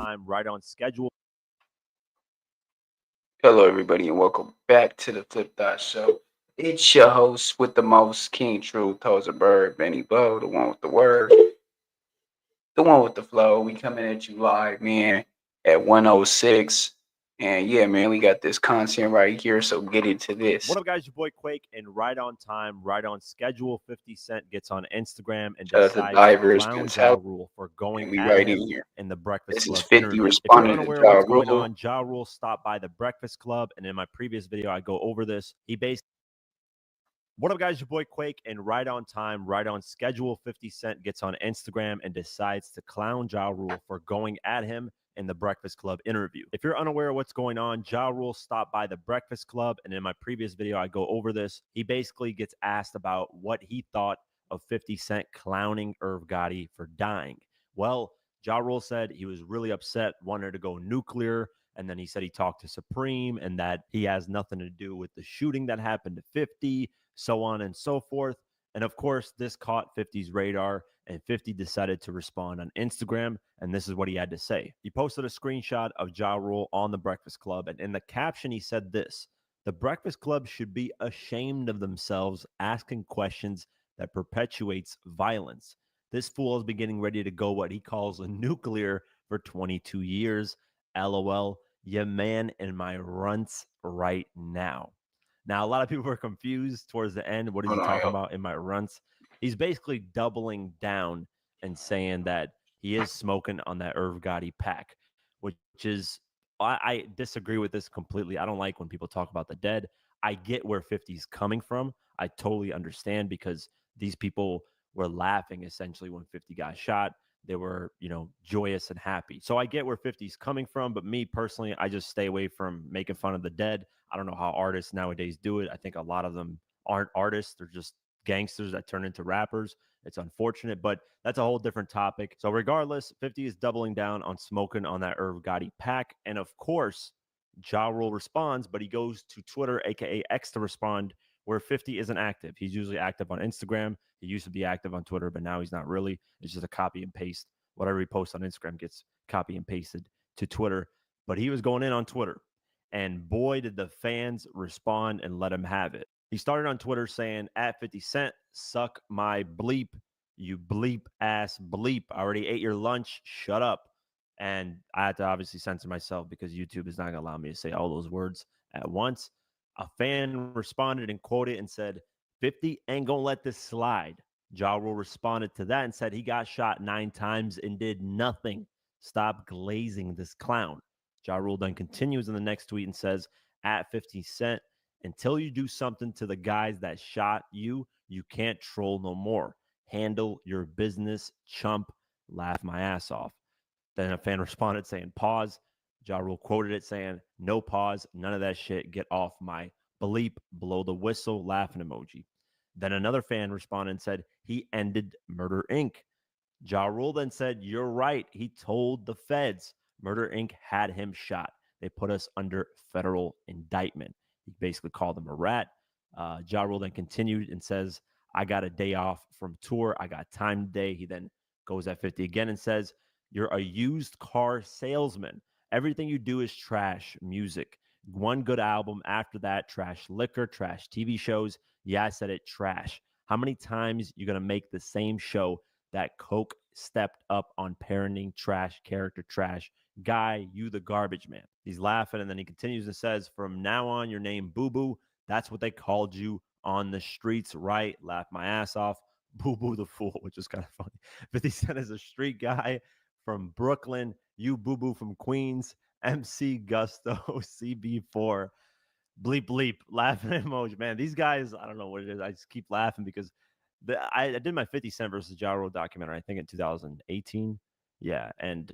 time, right on schedule. Hello, everybody, and welcome back to the Flip Dot Show. It's your host with the most, King True, Toes a Bird, Benny Bo, the one with the word, the one with the flow. We coming at you live, man, at 106. And yeah, man, we got this content right here, so get into this. What up, guys? Your boy Quake, and right on time, right on schedule. 50 Cent gets on Instagram and Shout out to decides to Divers clown Ja Mentality, Rule for going and we at right in him here. in the Breakfast This is Club 50 interview. If you're responding to unaware of Ja what's going Rule. on, Ja Rule stopped by the Breakfast Club, and in my previous video, I go over this. What up, guys? Your boy Quake, and right on time, right on schedule. 50 Cent gets on Instagram and decides to clown Ja Rule for going at him in the Breakfast Club interview. If you're unaware of what's going on, Ja Rule stopped by the Breakfast Club, and in my previous video, I go over this. He basically gets asked about what he thought of 50 Cent clowning Irv Gotti for dying. Well, Ja Rule said he was really upset, wanted to go nuclear, and then he said he talked to Supreme and that he has nothing to do with the shooting that happened to 50, so on and so forth. And of course, this caught 50's radar, and 50 decided to respond on Instagram, and this is what he had to say. He posted a screenshot of Ja Rule on the Breakfast Club, and in the caption, he said this: "The Breakfast Club should be ashamed of themselves asking questions that perpetuates violence. This fool has been getting ready to go what he calls a nuclear for 22 years. LOL, your man in my runts right now." Now, a lot of people were confused towards the end. What is he Hold on, talking yo. about in my runts? He's basically doubling down and saying that he is smoking on that Irv Gotti pack, which is, I disagree with this completely. I don't like when people talk about the dead. I get where 50's coming from. I totally understand because these people were laughing essentially when 50 got shot. They were, joyous and happy. So I get where 50's coming from, but me personally, I just stay away from making fun of the dead. I don't know how artists nowadays do it. I think a lot of them aren't artists. They're just gangsters that turn into rappers. It's unfortunate, but that's a whole different topic. So regardless, 50 is doubling down on smoking on that Irv Gotti pack. And of course, Ja Rule responds, but he goes to Twitter, aka X, to respond, where 50 isn't active. He's usually active on Instagram. He used to be active on Twitter, but now he's not really. It's just a copy and paste. Whatever he posts on Instagram gets copy and pasted to Twitter. But he was going in on Twitter. And boy, did the fans respond and let him have it. He started on Twitter saying, at 50 Cent, suck my bleep, you bleep ass bleep. I already ate your lunch. Shut up. And I had to obviously censor myself because YouTube is not going to allow me to say all those words at once. A fan responded and quoted and said, 50 ain't going to let this slide. Ja Rule responded to that and said he got shot 9 times and did nothing. Stop glazing this clown. Ja Rule then continues in the next tweet and says, at 50 Cent, until you do something to the guys that shot you, you can't troll no more. Handle your business, chump. Laugh my ass off. Then a fan responded saying, pause. Ja Rule quoted it saying, no pause, none of that shit. Get off my bleep, blow the whistle, laughing emoji. Then another fan responded and said, he ended Murder Inc. Ja Rule then said, you're right. He told the feds Murder Inc. had him shot. They put us under federal indictment. He basically called him a rat. Ja Rule then continued and says, I got a day off from tour. I got time today. He then goes at 50 again and says, you're a used car salesman. Everything you do is trash music. One good album. After that, trash liquor, trash TV shows. Yeah, I said it, trash. How many times you going to make the same show that Coke stepped up on parenting trash, character trash? Guy, you the garbage man. He's laughing and then he continues and says, from now on, your name Boo Boo. That's what they called you on the streets, right? Laugh my ass off. Boo Boo the fool, which is kind of funny. 50 Cent is a street guy from Brooklyn. You Boo Boo from Queens. MC Gusto, CB4. Bleep bleep, laughing emoji. Man, these guys, I don't know what it is. I just keep laughing because I did my 50 Cent versus Ja Rule documentary, I think in 2018. Yeah, and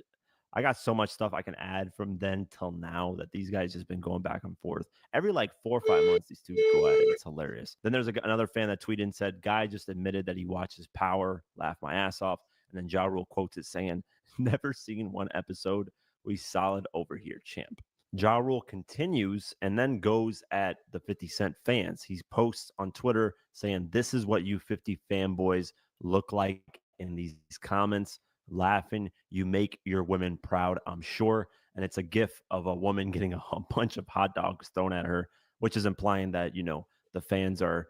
I got so much stuff I can add from then till now that these guys just been going back and forth. Every like 4 or 5 months, these two go at it. It's hilarious. Then there's another fan that tweeted and said, guy just admitted that he watches Power, laugh my ass off. And then Ja Rule quotes it saying, never seen one episode. We solid over here, champ. Ja Rule continues and then goes at the 50 Cent fans. He posts on Twitter saying, this is what you 50 fanboys look like in these comments. laughing. You make your women proud, I'm sure. And it's a gif of a woman getting a bunch of hot dogs thrown at her, which is implying that, the fans are,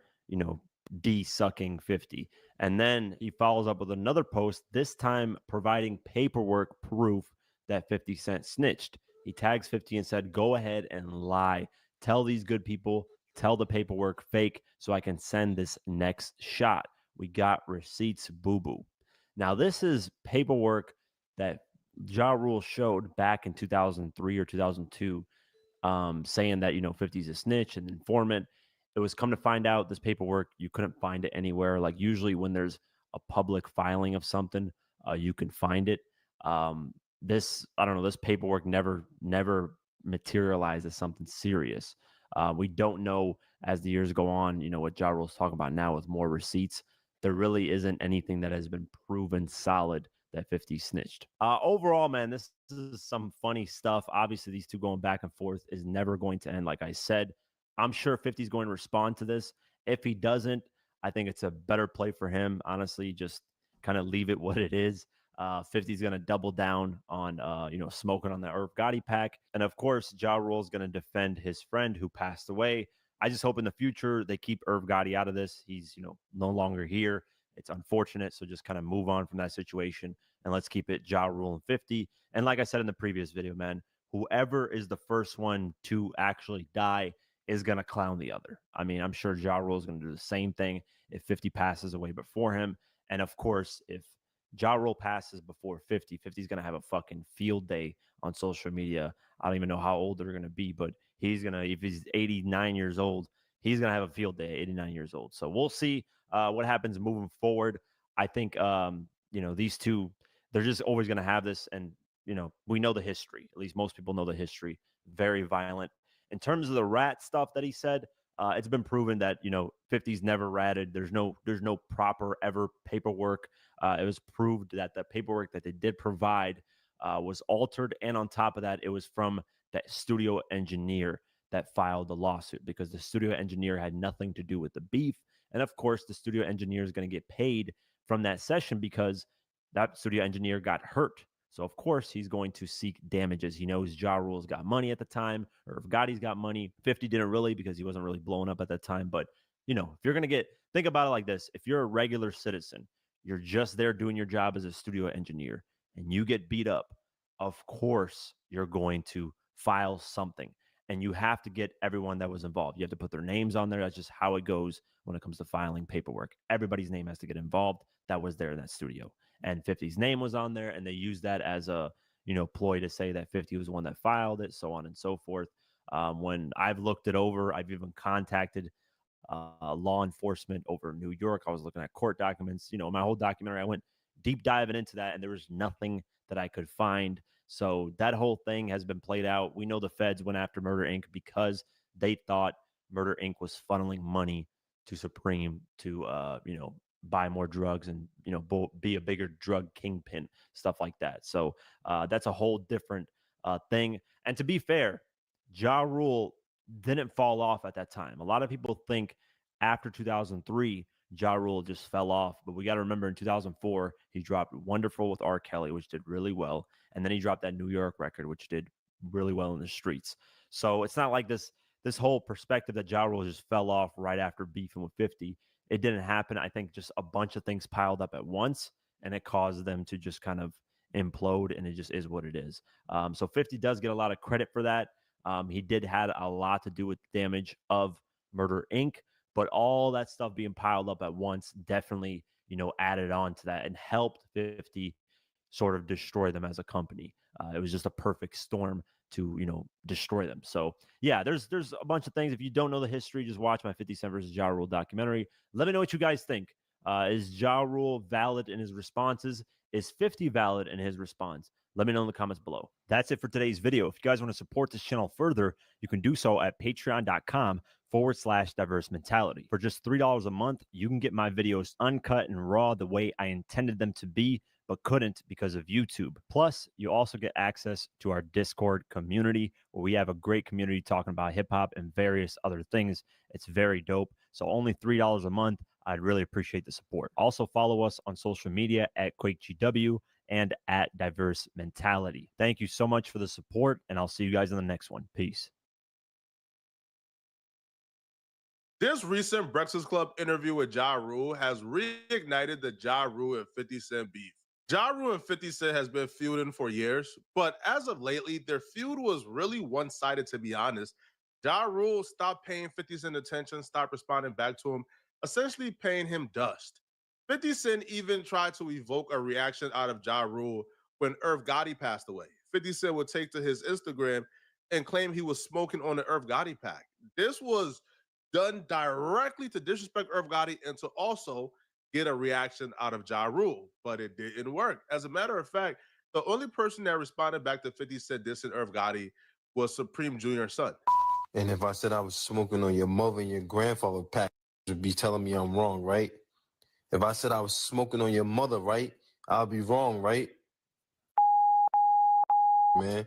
de-sucking 50. And then he follows up with another post, this time providing paperwork proof that 50 Cent snitched. He tags 50 and said, go ahead and lie. Tell these good people, tell the paperwork fake so I can send this next shot. We got receipts, boo boo. Now, this is paperwork that JARULE showed back in 2003 or 2002, saying that, 50's a snitch and informant. It was come to find out this paperwork, you couldn't find it anywhere. Like usually when there's a public filing of something, you can find it. I don't know, this paperwork never materialized as something serious. We don't know as the years go on, what Ja Rule's talking about now with more receipts. There really isn't anything that has been proven solid that 50 snitched. Overall, man, this is some funny stuff. Obviously, these two going back and forth is never going to end. Like I said, I'm sure 50 is going to respond to this. If he doesn't, I think it's a better play for him. Honestly, just kind of leave it what it is. 50 is going to double down on, smoking on the Irv Gotti pack. And of course, Ja Rule is going to defend his friend who passed away. I just hope in the future they keep Irv Gotti out of this. He's, no longer here. It's unfortunate. So just kind of move on from that situation and let's keep it Ja Rule and 50. And like I said in the previous video, man, whoever is the first one to actually die is going to clown the other. I mean, I'm sure Ja Rule is going to do the same thing if 50 passes away before him. And of course, if Ja Rule passes before 50, 50 is going to have a fucking field day on social media. I don't even know how old they're going to be, but he's going to, if he's 89 years old, he's going to have a field day, 89 years old. So we'll see what happens moving forward. I think, these two, they're just always going to have this. And, we know the history. At least most people know the history. Very violent. In terms of the rat stuff that he said, it's been proven that 50's never ratted. There's no proper ever paperwork. It was proved that the paperwork that they did provide was altered, and on top of that, it was from that studio engineer that filed the lawsuit because the studio engineer had nothing to do with the beef, and of course, the studio engineer is going to get paid from that session because that studio engineer got hurt. So of course he's going to seek damages. He knows Ja Rule's got money at the time, or if Gotti's got money. 50 didn't really because he wasn't really blowing up at that time. But if you're gonna think about it like this: if you're a regular citizen, you're just there doing your job as a studio engineer, and you get beat up, of course you're going to file something. And you have to get everyone that was involved. You have to put their names on there. That's just how it goes when it comes to filing paperwork. Everybody's name has to get involved that was there in that studio. And 50's name was on there, and they used that as a ploy to say that 50 was the one that filed it, so on and so forth. When I've looked it over, I've even contacted law enforcement over New York. I was looking at court documents. My whole documentary, I went deep diving into that, and there was nothing that I could find. So that whole thing has been played out. We know the feds went after Murder Inc. because they thought Murder Inc. was funneling money to Supreme to, buy more drugs and, be a bigger drug kingpin, stuff like that. So that's a whole different thing. And to be fair, Ja Rule didn't fall off at that time. A lot of people think after 2003, Ja Rule just fell off. But we got to remember in 2004, he dropped Wonderful with R. Kelly, which did really well. And then he dropped that New York record, which did really well in the streets. So it's not like this whole perspective that Ja Rule just fell off right after beefing with 50. It didn't happen. I think just a bunch of things piled up at once, and it caused them to just kind of implode, and it just is what it is. So 50 does get a lot of credit for that. He did had a lot to do with the damage of Murder Inc., but all that stuff being piled up at once definitely, added on to that and helped 50 sort of destroy them as a company. It was just a perfect storm to, destroy them. So yeah, there's a bunch of things. If you don't know the history, just watch my 50 Cent versus Ja Rule documentary. Let me know what you guys think. Is Ja Rule valid in his responses? Is 50 valid in his response? Let me know in the comments below. That's it for today's video. If you guys want to support this channel further, you can do so at patreon.com/diverse mentality. For just $3 a month, you can get my videos uncut and raw the way I intended them to be, but couldn't because of YouTube. Plus, you also get access to our Discord community where we have a great community talking about hip hop and various other things. It's very dope. So only $3 a month. I'd really appreciate the support. Also follow us on social media at QuakeGW and at Diverse Mentality. Thank you so much for the support, and I'll see you guys in the next one. Peace. This recent Breakfast Club interview with JARULE has reignited the JARULE and 50 Cent beef. JARULE and 50 Cent has been feuding for years, but as of lately, their feud was really one-sided, to be honest. JARULE stopped paying 50 Cent attention, stopped responding back to him, essentially paying him dust. 50 Cent even tried to evoke a reaction out of JARULE when Irv Gotti passed away. 50 Cent would take to his Instagram and claim he was smoking on the Irv Gotti pack. This was done directly to disrespect Irv Gotti and to also get a reaction out of JARULE, but it didn't work. As a matter of fact, the only person that responded back to 50 Cent dissing Irv Gotti was Supreme Jr.'s son. And if I said I was smoking on your mother and your grandfather pack, you'd be telling me I'm wrong, right? If I said I was smoking on your mother, right, I'll be wrong, right? Man,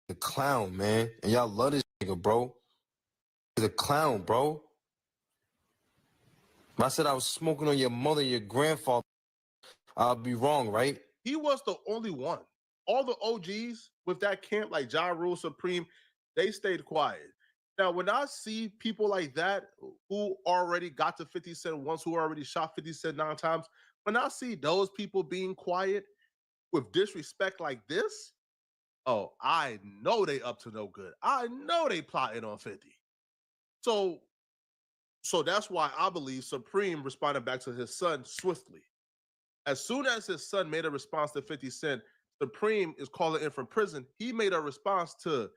the clown, man. And y'all love this nigga, bro. He's a clown, bro. If I said I was smoking on your mother and your grandfather, I'll be wrong, right? He was the only one. All the OGs with that camp, like JARULE, Supreme, they stayed quiet. Now, when I see people like that who already got to 50 Cent once, who already shot 50 Cent 9 times, when I see those people being quiet with disrespect like this, oh, I know they up to no good. I know they plotting on 50. So that's why I believe Supreme responded back to his son swiftly. As soon as his son made a response to 50 Cent, Supreme is calling in from prison. He made a response to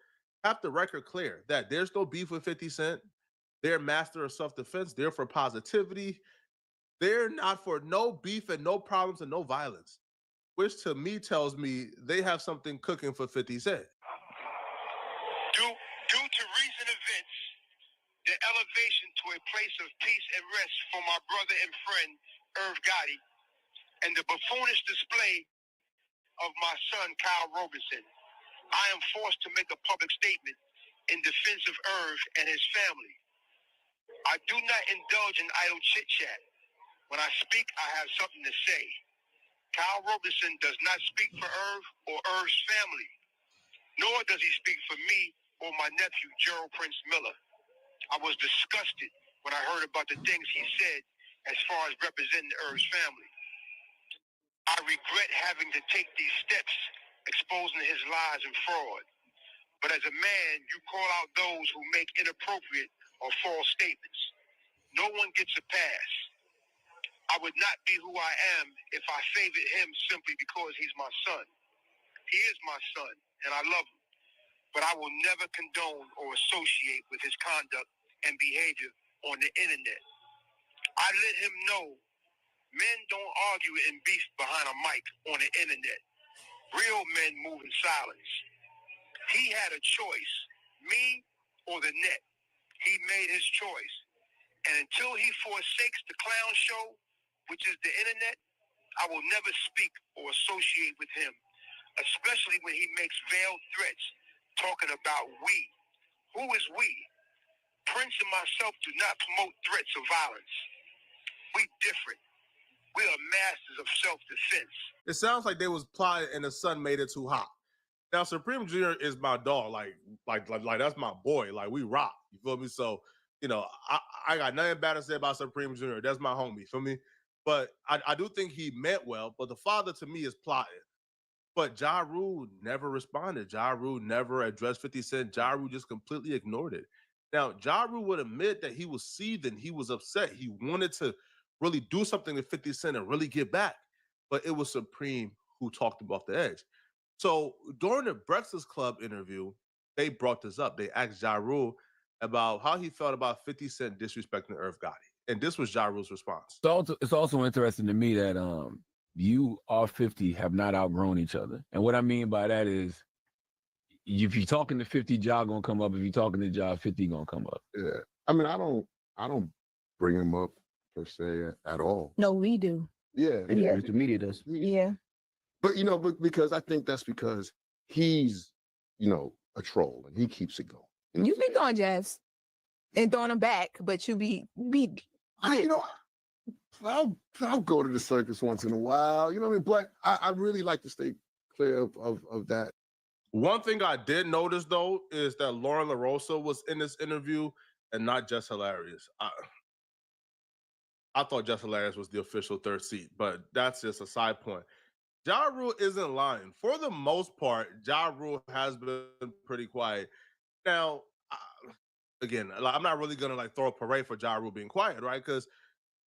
have the record clear that there's no beef with 50 Cent. They're master of self-defense. They're for positivity. They're not for no beef and no problems and no violence, which to me tells me they have something cooking for 50 Cent. Due to recent events, the elevation to a place of peace and rest for my brother and friend, Irv Gotti, and the buffoonish display of my son, Kyle Robertson, I am forced to make a public statement in defense of Irv and his family. I do not indulge in idle chit-chat. When I speak, I have something to say. Kyle Robertson does not speak for Irv or Irv's family, nor does he speak for me or my nephew, Gerald Prince Miller. I was disgusted when I heard about the things he said as far as representing Irv's family. I regret having to take these steps, exposing his lies and fraud. But as a man, you call out those who make inappropriate or false statements. No one gets a pass. I would not be who I am if I favored him simply because he's my son. He is my son, and I love him. But I will never condone or associate with his conduct and behavior on the internet. I let him know men don't argue and beef behind a mic on the internet. Real men move in silence. He had a choice, me or the net. He made his choice. And until he forsakes the clown show, which is the internet, I will never speak or associate with him, especially when he makes veiled threats talking about we. Who is we? Prince and myself do not promote threats of violence. We different. We are masters of self-defense. It sounds like they was plotting and the son made it too hot. Now, Supreme Jr. is my dog. Like that's my boy. Like, we rock. You feel me? So, you know, I got nothing bad to say about Supreme Jr. That's my homie. You feel me? But I do think he meant well. But the father, to me, is plotting. But JARULE never responded. JARULE never addressed 50 Cent. JARULE just completely ignored it. Now, JARULE would admit that he was seething. He was upset. He wanted to really do something to 50 Cent and really get back. But it was Supreme who talked him off the edge. So during the Breakfast Club interview, they brought this up. They asked JARULE about how he felt about 50 Cent disrespecting Irv Gotti. And this was JARULE's response. So it's also interesting to me that you all 50 have not outgrown each other. And what I mean by that is, if you're talking to 50, Ja gonna come up. If you're talking to Ja, 50 gonna come up. Yeah. I mean, I don't bring him up per se at all. No, we do. Yeah. Yeah. The media does. Yeah. But, you know, because I think that's because he's, you know, a troll and he keeps it going. You be going jabs and throwing them back, but you be You know, I'll go to the circus once in a while. You know what I mean? But I really like to stay clear of that. One thing I did notice though is that Lauren LaRosa was in this interview and not Just Hilarious. I thought Just Hilarious was the official third seat, but that's just a side point. JARULE isn't lying. For the most part, JARULE has been pretty quiet. Now, again, I'm not really gonna like throw a parade for JARULE being quiet, right? Because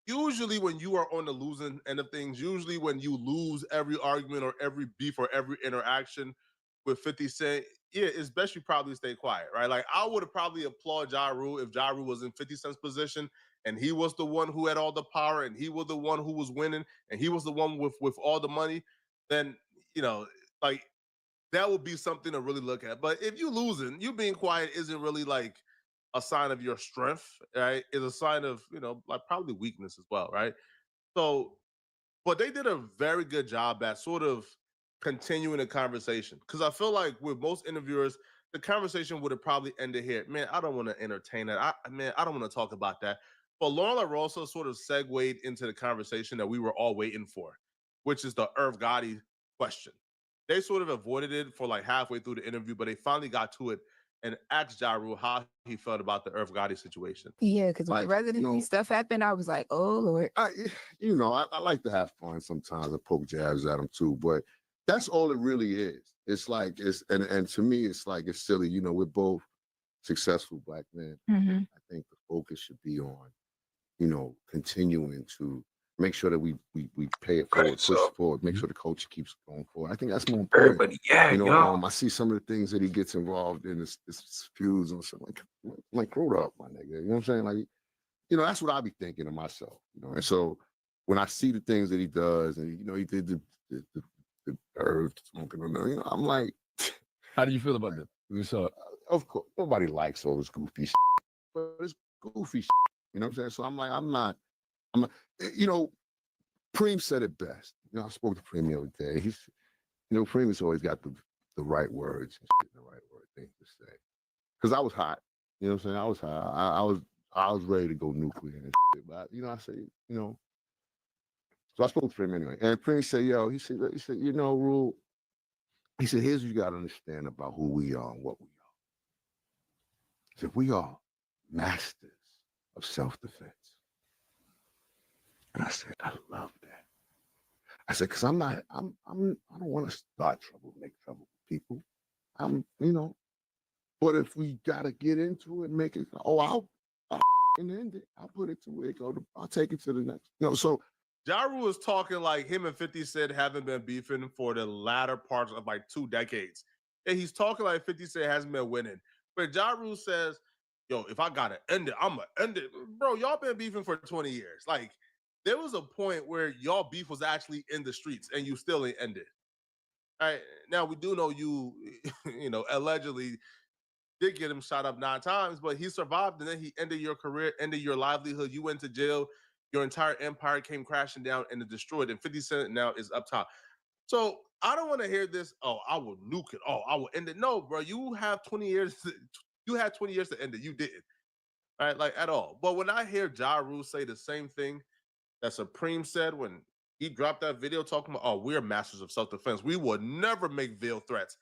usually when you are on the losing end of things, usually when you lose every argument or every beef or every interaction with 50 Cent, yeah, it's best you probably stay quiet, right? Like I would have probably applaud JARULE if JARULE was in 50 Cent's position and he was the one who had all the power and he was the one who was winning and he was the one with all the money, then you know, like that would be something to really look at. But if you losing, you being quiet isn't really like a sign of your strength, right? It's a sign of, you know, like probably weakness as well, right? So, but they did a very good job at sort of continuing the conversation. Cause I feel like with most interviewers, the conversation would have probably ended here. Man, I don't want to entertain that. I don't want to talk about that. But Lauren LaRosa sort of segued into the conversation that we were all waiting for, which is the Irv Gotti question. They sort of avoided it for like halfway through the interview, but they finally got to it and asked JARULE how he felt about the Irv Gotti situation. Yeah, because when Like, the residency stuff happened, I was like, oh Lord. I like to have fun sometimes and poke jabs at them too, but that's all it really is. It's like and to me, it's like it's silly. You know, we're both successful black men. Mm-hmm. I think the focus should be on, continuing to make sure that we pay it forward, push forward, make sure the culture keeps going forward. I think that's more important. Everybody, yeah, I see some of the things that he gets involved in, this feuds and something like grow up, my nigga. You know what I'm saying? Like, that's what I be thinking of myself. And so when I see the things that he does, and he did the herb smoking, I'm like, How do you feel about that? We saw it. Of course, nobody likes all this goofy shit, but it's goofy shit. You know what I'm saying? So I'm like, I'm not, Preem said it best. I spoke to Preem the other day. Preem has always got the right words and shit, the right things to say. Because I was hot. You know what I'm saying? I was hot. I was ready to go nuclear and shit. But I say, so I spoke to Preem anyway. And Preem said, he said, Rule, he said, here's what you gotta understand about who we are and what we are. He said, we are masters of self-defense. And I said, I love that. I said, because I don't want to start trouble, make trouble with people. But if we gotta get into it, make it, I'll end it. I'll put it to where it go. I'll take it to the next. So JARULE was talking like him and 50 Cent haven't been beefing for the latter parts of like 2 decades. And he's talking like 50 Cent hasn't been winning. But JARULE says, yo, if I gotta end it, I'm gonna end it. Bro, y'all been beefing for 20 years. Like, there was a point where y'all beef was actually in the streets and you still ain't ended. All right. Now we do know you, allegedly did get him shot up 9 times, but he survived and then he ended your career, ended your livelihood. You went to jail. Your entire empire came crashing down and it destroyed. And 50 Cent now is up top. So I don't want to hear this. Oh, I will nuke it. Oh, I will end it. No, bro. You have 20 years. You had 20 years to end it. You didn't. Right? Like at all. But when I hear JARULE say the same thing that Supreme said when he dropped that video talking about, oh, we're masters of self-defense. We would never make veiled threats.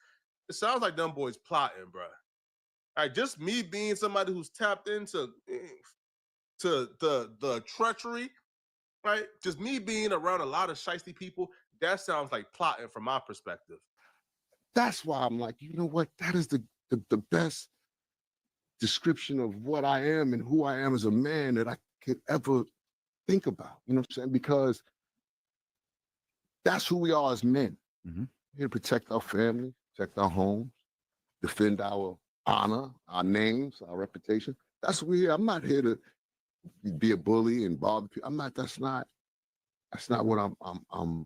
It sounds like them boys plotting, bro. All right, just me being somebody who's tapped into the treachery, right? Just me being around a lot of shiesty people, that sounds like plotting from my perspective. That's why I'm like, you know what? That is the best description of what I am and who I am as a man that I could ever think about. You know what I'm saying? Because that's who we are as men. Mm-hmm. Here to protect our family, protect our homes, defend our honor, our names, our reputation. That's what we're here. I'm not here to be a bully and bother people. That's not what I'm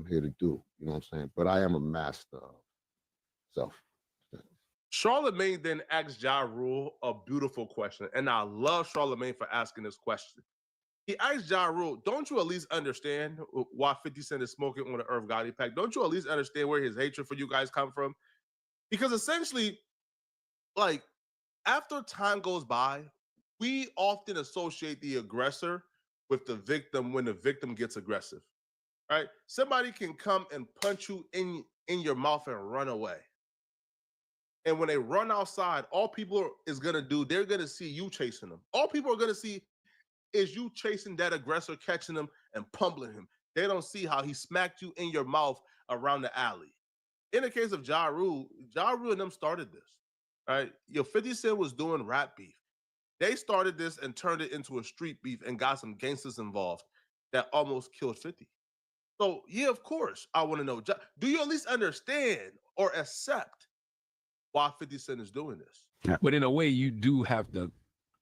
here to do. You know what I'm saying? But I am a master of self. Charlemagne then asked JARULE a beautiful question, and I love Charlemagne for asking this question. He asked JARULE, don't you at least understand why 50 Cent is smoking on the Irv Gotti pack? Don't you at least understand where his hatred for you guys come from? Because essentially, like, after time goes by, we often associate the aggressor with the victim when the victim gets aggressive, right? Somebody can come and punch you in your mouth and run away. And when they run outside, all people is going to do, they're going to see you chasing them. All people are going to see is you chasing that aggressor, catching him and pummeling him. They don't see how he smacked you in your mouth around the alley. In the case of JARULE and them started this, right? 50 Cent was doing rap beef. They started this and turned it into a street beef and got some gangsters involved that almost killed 50. So, yeah, of course, I want to know, do you at least understand or accept why 50 Cent is doing this? But in a way, you do have to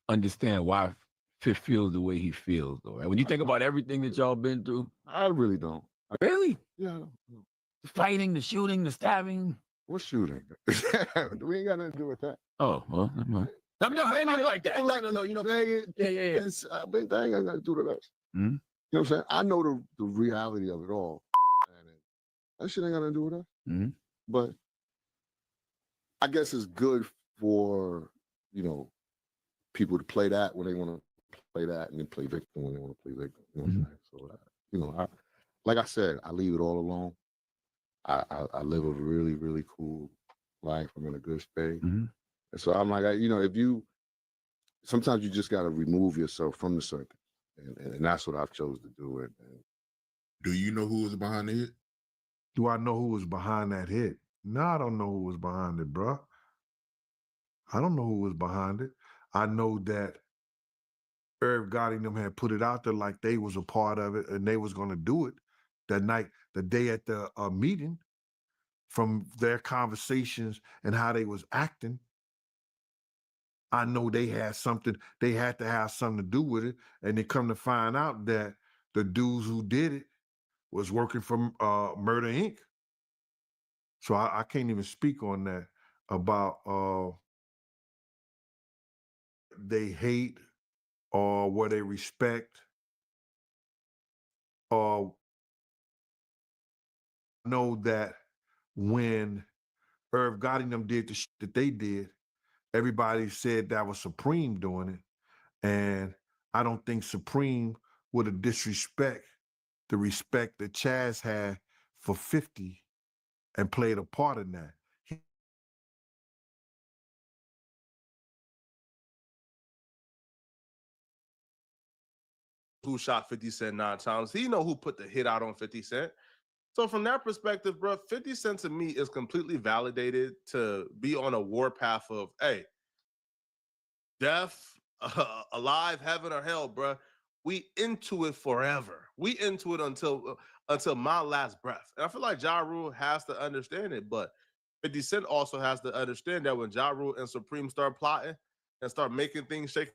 understand why Fifth feels the way he feels, though. Right? When you think about everything that y'all been through. I really don't. Really? Yeah, I don't. The fighting, the shooting, the stabbing. What shooting? We ain't got nothing to do with that. Oh, well, never mind. I'm not saying anything like that. No, you know. Yeah. It's, that ain't got nothing to do with us. Mm-hmm. You know what I'm saying? I know the reality of it all. And that shit ain't got nothing to do with us. Mm-hmm. But I guess it's good for, people to play that when they want to play that and then play victim when they want to play victim. You know what I'm saying? So, like I said, I leave it all alone. I live a really, really cool life. I'm in a good space. Mm-hmm. And so I'm like, sometimes you just got to remove yourself from the circle. And that's what I've chose to do. And do you know who was behind the hit? Do I know who was behind that hit? No, I don't know who was behind it, bro. I don't know who was behind it. I know that Irv Gotti and them had put it out there like they was a part of it and they was going to do it that night, the day at the meeting, from their conversations and how they was acting. I know they had to have something to do with it. And they come to find out that the dudes who did it was working for Murder Inc. So I can't even speak on that about they hate or what they respect or know that when Irv Gotti and them did the shit that they did, everybody said that was Supreme doing it. And I don't think Supreme would have disrespect the respect that Chaz had for 50 and played a part in that. Who shot 50 Cent 9 times. He know who put the hit out on 50 Cent. So from that perspective, bro, 50 Cent to me is completely validated to be on a war path of, hey, death, alive, heaven or hell, bro. We into it forever. We into it until my last breath. And I feel like JARULE has to understand it, but 50 Cent also has to understand that when JARULE and Supreme start plotting and start making things shake